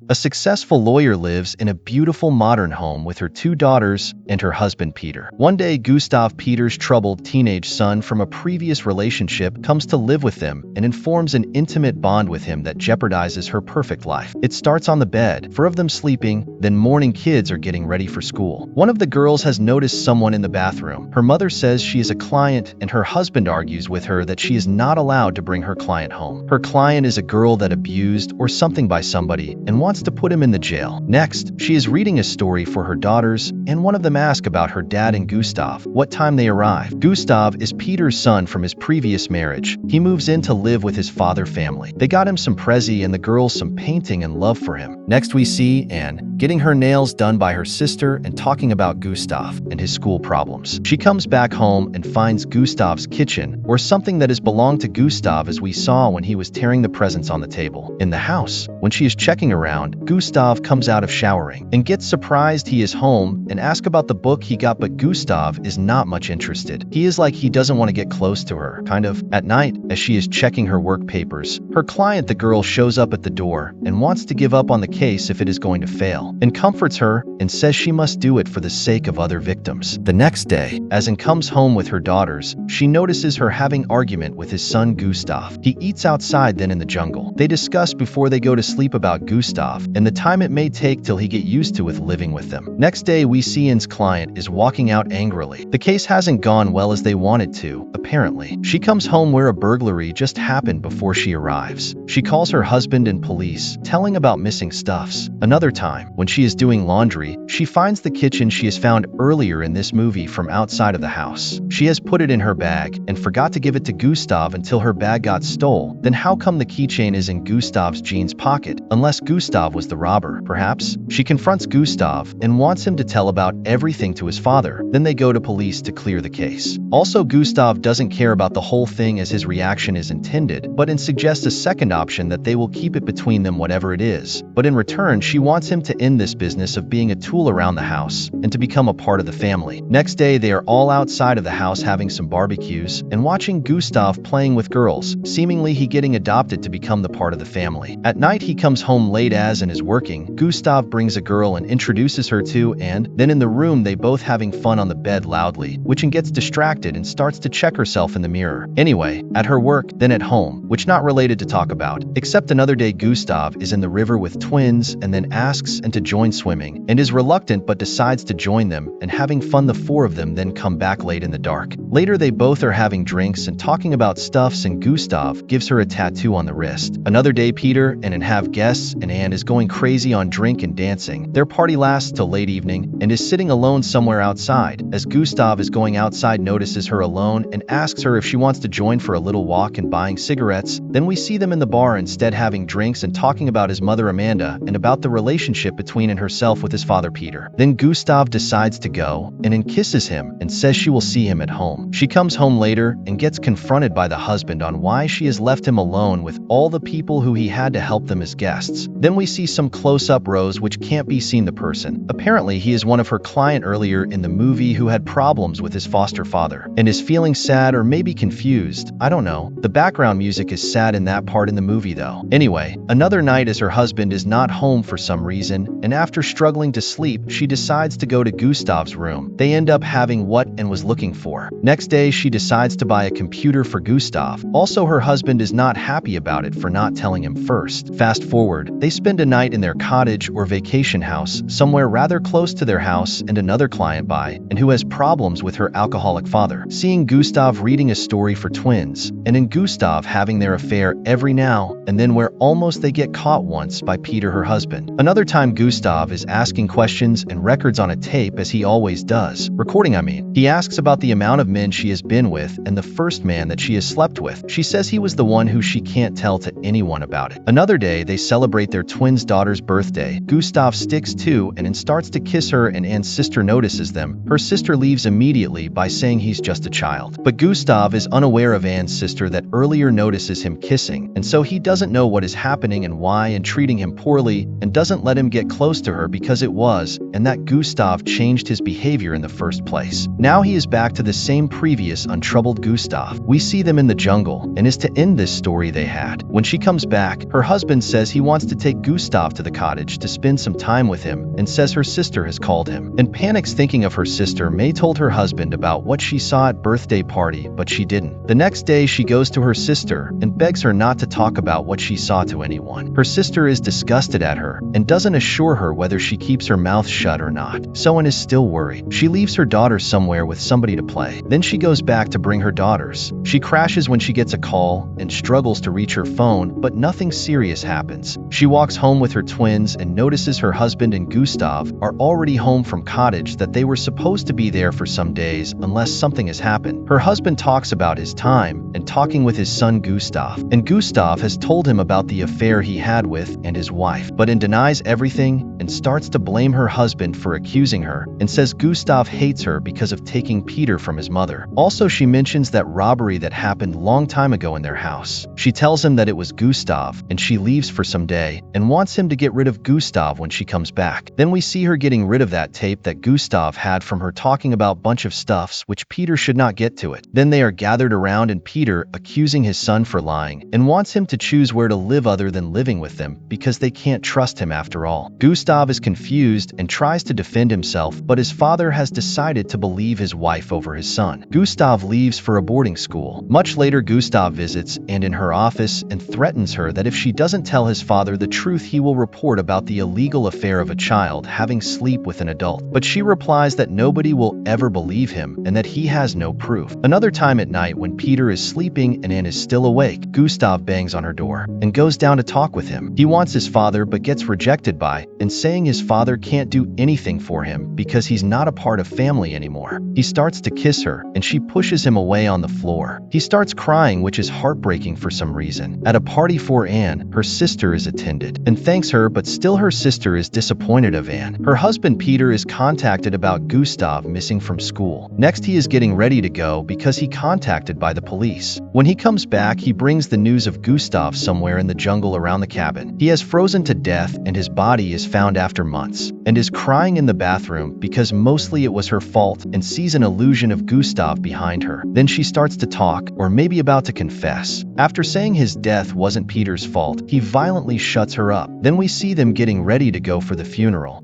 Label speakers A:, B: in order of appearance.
A: A successful lawyer lives in a beautiful modern home with her 2 daughters and her husband Peter. One day, Gustav, Peter's troubled teenage son from a previous relationship, comes to live with them and informs an intimate bond with him that jeopardizes her perfect life. It starts on the bed, 4 of them sleeping, then morning kids are getting ready for school. One of the girls has noticed someone in the bathroom. Her mother says she is a client, and her husband argues with her that she is not allowed to bring her client home. Her client is a girl that abused or something by somebody and wants to put him in the jail. Next, she is reading a story for her daughters, and one of them asks about her dad and Gustav, what time they arrive. Gustav is Peter's son from his previous marriage. He moves in to live with his father family. They got him some prezi and the girls some painting and love for him. Next we see Anne getting her nails done by her sister and talking about Gustav and his school problems. She comes back home and finds Gustav's kitchen, or something that has belonged to Gustav, as we saw when he was tearing the presents on the table. In the house, when she is checking around, Gustav comes out of showering and gets surprised he is home and asks about the book he got, but Gustav is not much interested. He is like he doesn't want to get close to her, kind of. At night, as she is checking her work papers, her client, the girl, shows up at the door and wants to give up on the case if it is going to fail, and comforts her and says she must do it for the sake of other victims. The next day, as Anne comes home with her daughters, she notices her having argument with his son Gustav. He eats outside, then in the jungle. They discuss before they go to sleep about Gustav and the time it may take till he get used to with living with them. Next day, we see Anne's client is walking out angrily. The case hasn't gone well as they wanted to, apparently. She comes home where a burglary just happened before she arrives. She calls her husband and police, telling about missing stuffs. Another time, when she is doing laundry, she finds the kitchen she has found earlier in this movie from outside of the house. She has put it in her bag and forgot to give it to Gustav until her bag got stole. Then how come the keychain is in Gustav's jeans pocket? Unless Gustav was the robber, perhaps? She confronts Gustav and wants him to tell about everything to his father. Then they go to police to clear the case. Also, Gustav doesn't care about the whole thing as his reaction is intended, but suggests a second option, that they will keep it between them whatever it is. But in return, she wants him to end this business of being a tool around the house and to become a part of the family. Next day, they are all outside of the house having some barbecues and watching Gustav playing with girls, seemingly he getting adopted to become the part of the family. At night, he comes home late as and is working. Gustav brings a girl and introduces her to, and then in the room they both having fun on the bed loudly, which gets distracted and starts to check herself in the mirror. Anyway, at her work, then at home, which not related to talk about, except another day Gustav is in the river with twins and then asks and to join swimming, and is reluctant but decides to join them, and having fun the 4 of them then come back late in the dark. Later they both are having drinks and talking about stuffs, and Gustav gives her a tattoo on the wrist. Another day Peter and Anne have guests, and Anne is going crazy on drink and dancing. Their party lasts till late evening and is sitting alone somewhere outside. As Gustav is going outside, notices her alone and asks her if she wants to join for a little walk and buying cigarettes. Then we see them in the bar instead having drinks and talking about his mother Amanda and about the relationship between and herself with his father Peter. Then Gustav decides to go and Anne kisses him and says she will see him at home. She comes home later and gets confronted by the husband on why she has left him alone with all the people who he had to help them as guests. Then we see some close-up rows which can't be seen the person. Apparently he is one of her client earlier in the movie who had problems with his foster father and is feeling sad or maybe confused. I don't know. The background music is sad in that part in the movie though. Anyway, another night as her husband is not home for some reason, and after struggling to sleep, she decides to go to Gustav's room. They end up having what Anne was looking for. Next day, she decides to buy a computer for Gustav. Also, her husband is not happy about it for not telling him first. Fast forward, they spend a night in their cottage or vacation house, somewhere rather close to their house, and another client by, and who has problems with her alcoholic father. Seeing Gustav reading a story for twins, and in Gustav having their affair every now and then where almost they get caught once by Peter, her husband. Another time Gustav is asking questions and records on a tape as he always does. Recording, I mean. He asks about the amount of men she has been with and the first man that she has slept with. She says he was the one who she can't tell to anyone about it. Another day, they celebrate their twins' daughter's birthday. Gustav sticks to and starts to kiss her, and Anne's sister notices them. Her sister leaves immediately by saying he's just a child. But Gustav is unaware of Anne's sister that earlier notices him kissing, and so he doesn't know what is happening and why, and treating him poorly, and doesn't let him get close to her because it was, and that Gustav changed his behavior in the first place. Now he is back to the same previous untroubled Gustav. We see them in the jungle, and is to end this story they had. When she comes back, her husband says he wants to take Gustav to the cottage to spend some time with him and says her sister has called him, and panics thinking of her sister May told her husband about what she saw at birthday party, but she didn't. The next day she goes to her sister and begs her not to talk about what she saw to anyone. Her sister is disgusted at her and doesn't assure her whether she keeps her mouth shut or not. Someone is still worried. She leaves her daughter somewhere with somebody to play. Then she goes back to bring her daughters. She crashes when she gets a call and struggles to reach her phone, but nothing serious happens. She walks home with her twins and notices her husband and Gustav are already home from cottage that they were supposed to be there for some days unless something has happened. Her husband talks about his time and talking with his son Gustav, and Gustav has told him about the affair he had with and his wife, but denies everything and starts to blame her husband for accusing her and says Gustav hates her because of taking Peter from his mother. Also, she mentions that robbery that happened long time ago in their house. She tells him that it was Gustav, and she leaves for some day and wants him to get rid of Gustav when she comes back. Then we see her getting rid of that tape that Gustav had from her talking about bunch of stuffs which Peter should not get to it. Then they are gathered around and Peter accusing his son for lying and wants him to choose where to live other than living with them because they can't trust him after all. Gustav is confused and tries to defend himself, but his father has decided to believe his wife over his son. Gustav leaves for a boarding school. Much later, Gustav visits and in her office and threatens her that if she doesn't tell his father the truth, he will report about the illegal affair of a child having sleep with an adult. But she replies that nobody will ever believe him and that he has no proof. Another time at night when Peter is sleeping and Anne is still awake, Gustav bangs on her door and goes down to talk with him. He wants his father but gets rejected by and saying his father can't do anything for him because he's not a part of family anymore. He starts to kiss her and she pushes him away on the floor. He starts crying, which is heartbreaking for some reason. At a party for Anne, her sister is attended and thanks her, but still her sister is disappointed of Anne. Her husband Peter is contacted about Gustav missing from school. Next, he is getting ready to go because he contacted by the police. When he comes back, he brings the news of Gustav somewhere in the jungle around the cabin. He has frozen to death and his body is found after months and is crying in the bathroom because mostly it was her fault and sees an illusion of Gustav behind her. Then she starts to talk, or maybe about to confess. After saying his death wasn't Peter's fault, he violently shuts her up. Then we see them getting ready to go for the funeral.